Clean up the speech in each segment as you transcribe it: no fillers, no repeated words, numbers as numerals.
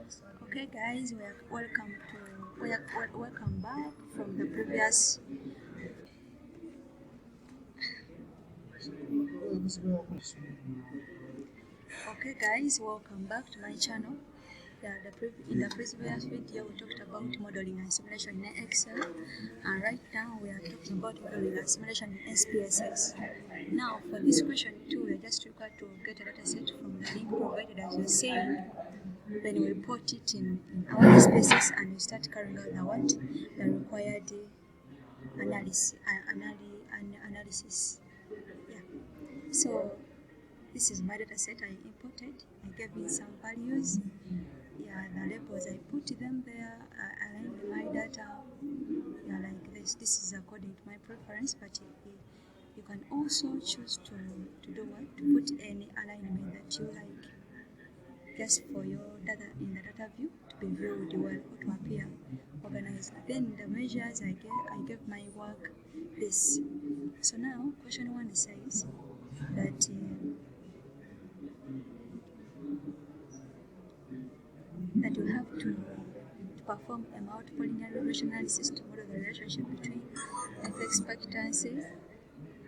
Okay guys, welcome back from the previous. Okay guys, welcome back to my channel. In the previous video we talked about modeling and simulation in Excel, and right now we are talking about modeling and simulation in Spss. Now for this question 2, we are just required to get a data set from the link provided as you're seeing. Then we put it in our spaces and we start carrying out the required analysis. Yeah. So this is my data set I imported. I gave in some values. Yeah, the labels I put them there. I aligned my data. Yeah, like this. This is according to my preference, but you can also choose to do what? To put any alignment that you like, just for your data in the data view to be viewed well or to appear organized. Then the measures I gave my work this. So now question 1 says that that you have to perform a multiple linear regression analysis to model the relationship between life expectancy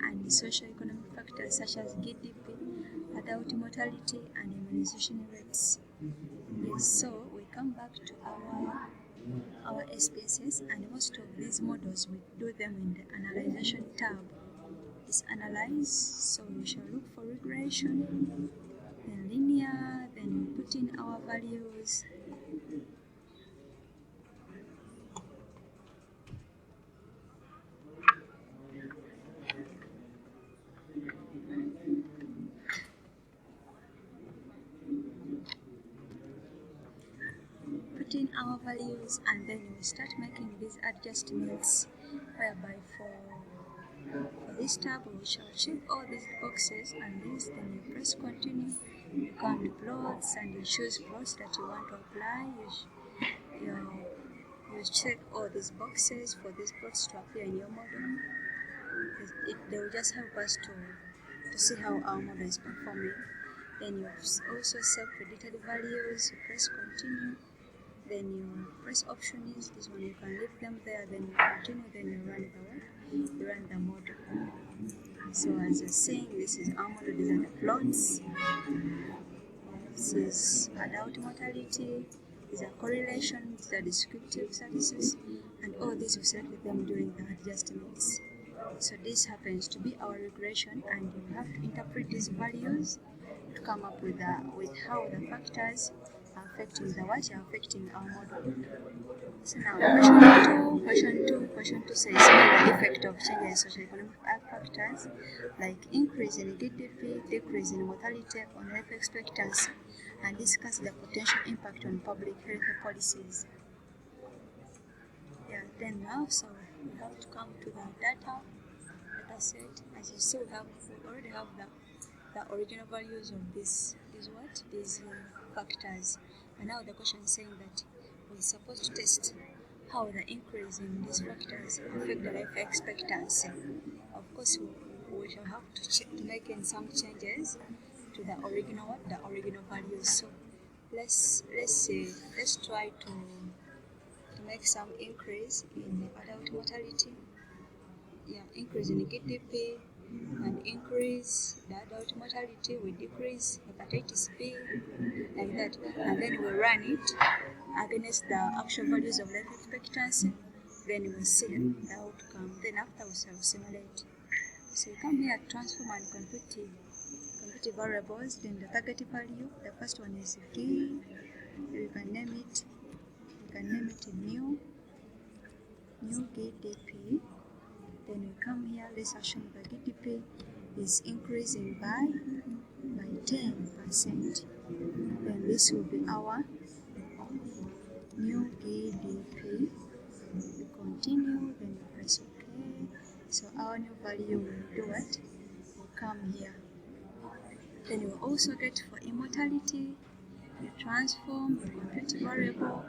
and socio-economic factors such as GDP, adult mortality, and immunization rates. Yes, so we come back to our SPSS, and most of these models we do them in the analyzation tab. It's analyze, so we shall look for regression, then linear, then we put in our values. Put in our values, and then we start making these adjustments, whereby for this tab we shall check all these boxes and this, then you press continue, you come to plots and you choose plots that you want to apply. You check all these boxes for these plots to appear in your model. They will just help us to see how our model is performing. Then you also save predicted values, you press continue, then you press options. This one you can leave them there, then you continue, then you run the model. So as you're seeing, this is our model. These are the plots. This is adult mortality. These are correlations. These are descriptive statistics, and all these we select them during the adjustments. So this happens to be our regression, and you have to interpret these values to come up with how the factors are affecting our model. So now question two says the effect of changes in socio-economic factors like increase in GDP, decrease in mortality on life expectancy, and discuss the potential impact on public health policies. Yeah, then now so we have to come to the data set. As you see, we already have the original values of these factors, and now the question is saying that we're supposed to test how the increase in these factors affect the life expectancy. Of course, we shall have to make in some changes to the original values. So let's try to make some increase in adult mortality. Yeah, increase in GDP and increase the adult mortality, we decrease hepatitis B, like that, and then we run it against the actual values of life expectancy. Then we see the outcome. Then after we shall simulate. So you come here, transform and compute variables. Then the target value. The first one is G. You can name it new GDP. Then we come here, let's assume the GDP is increasing by 10%. Then this will be our new GDP. We continue, then we press OK. So our new value will do what? Will come here. Then you also get for immortality, you transform, you compute variable,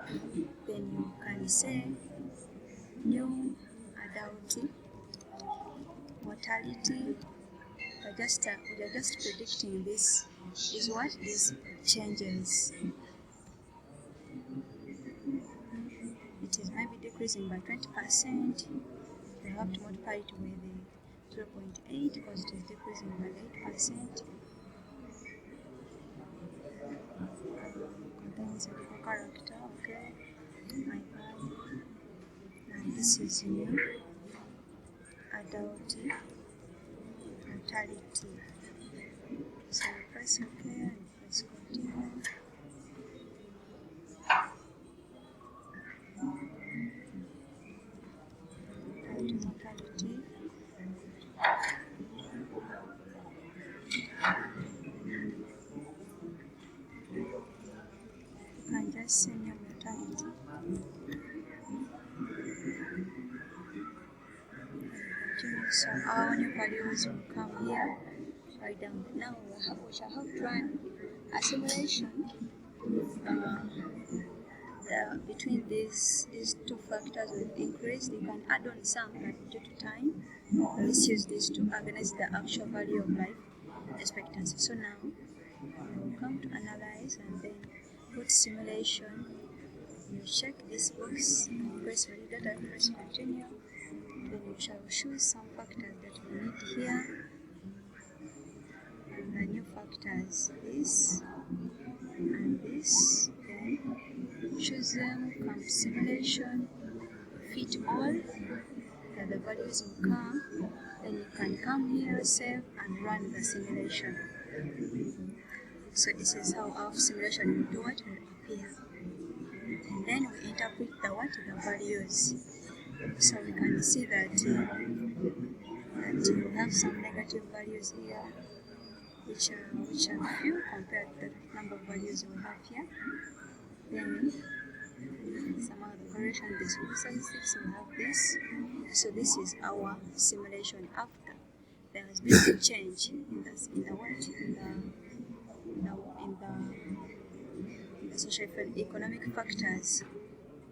then you can say new adult mortality. We are just predicting these changes. decreasing by 20%, you have to multiply it with 0.8 because it is decreasing by 8%. Contains a little character, okay, my bad. And this is new, adult mortality. So press OK and press continue. Adult mortality. You can just send your mortality. So our new values will come here, right down. Now we shall have to run a simulation between these two factors will increase. You can add on some, but due to time, let's use these to organize the actual value of life expectancy. So now we'll come to analyze and then put simulation. You check this box, press validate and press continue. Then you shall choose some factors that we need here. And the new factors, this and this. Then choose them, come to simulation, fit all, and the values will come. Then you can come here, save, and run the simulation. So this is how our simulation will do what will appear. And then we interpret the values. So we can see that we have some negative values here, which are few compared to the number of values we have here. Then some other correction, this size, we have this. So this is our simulation after there has been a change in the social and economic factors.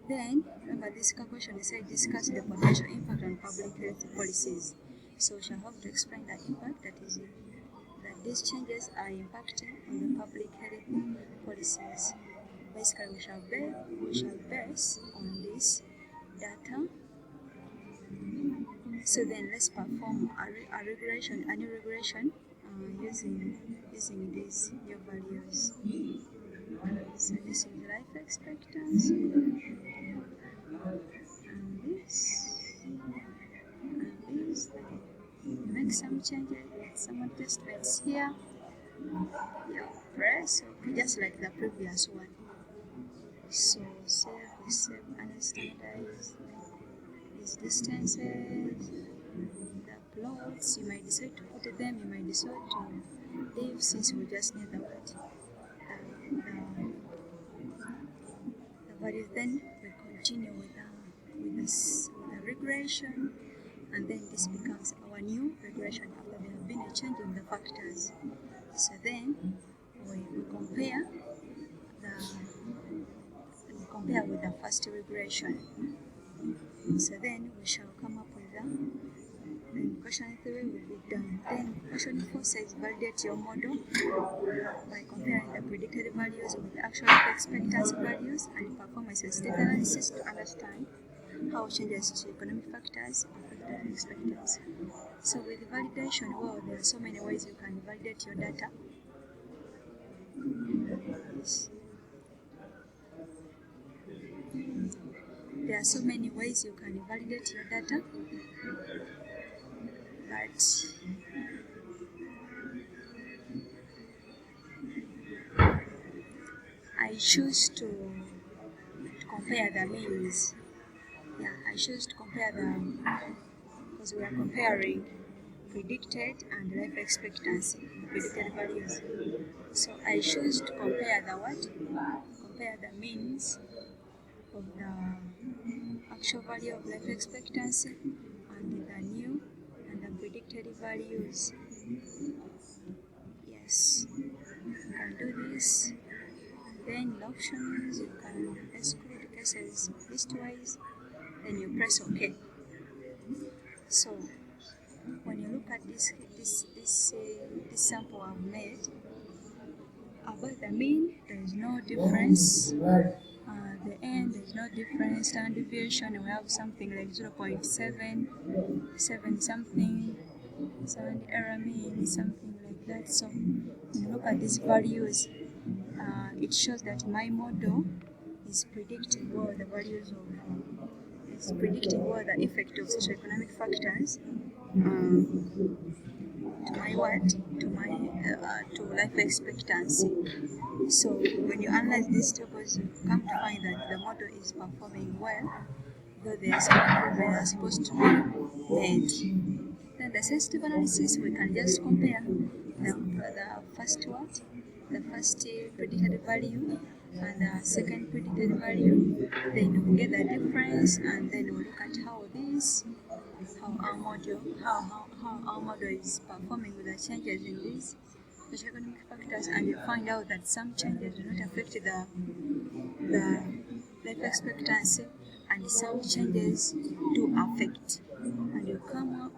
Then, remember this calculation is discuss the potential impact on public health policies. So we shall have to explain the impact, that these changes are impacting on the public health policies. Basically, we shall base on this data. So then let's perform a new regression using these new values. So this is life expectancy, and this, then make some changes, some adjustments here. You press OK, just like the previous one. So save and standardize these distances, the plots. You might decide to put them, you might decide to leave, since we just need the values. Then we continue with the regression, and then this becomes our new regression after there have been a change in the factors. So then we compare with the first regression. So then we shall come up with then question 3 will be done. Then question 4 says validate your model by comparing the predicted values with the actual expectancy values and perform a sensitivity analysis to understand how changes to economic factors affect the expectancy. So with validation, well, there are so many ways you can validate your data. There are so many ways you can validate your data, but I choose to compare the means. I choose to compare because we are comparing predicted and life expectancy, predicted values. So I choose to compare the means of the actual value of life expectancy and the new and the predicted values. Yes, you can do this. Then in options, you can exclude cases listwise. Then you press OK. So when you look at this sample I've made, about the mean, there is no difference. The end there's no difference. Standard deviation, we have something like 0.7 something, standard error mean something like that. So when you look at these values, it shows that my model is predicting well the values of is predicting well the effect of socioeconomic factors to my what? To life expectancy. So when you analyze these tables, you come to find that the model is performing well, though there are some improvements that are supposed to be made. Then the sensitive analysis, we can just compare the first what? The first predicted value and the second predicted value. Then we get the difference, and then we look at how our model is performing with the changes in these socioeconomic factors, and you find out that some changes do not affect the life expectancy, and some changes do affect. And you come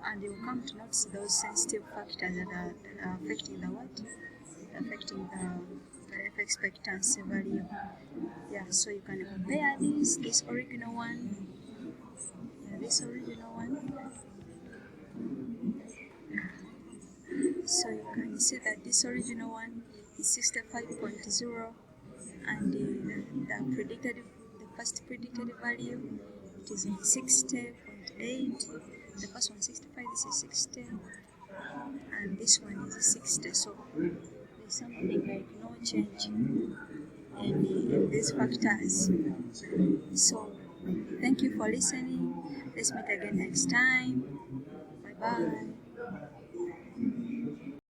to notice those sensitive factors that are affecting the what? Affecting the life expectancy value. Yeah, so you can compare this original one, this original one. So you can see that this original one is 65.0, and the first predicted value, it is 60.8. The first one 65, this is 60, and this one is 60. So there's something like no change in these factors. So thank you for listening. Let's meet again next time. Bye bye.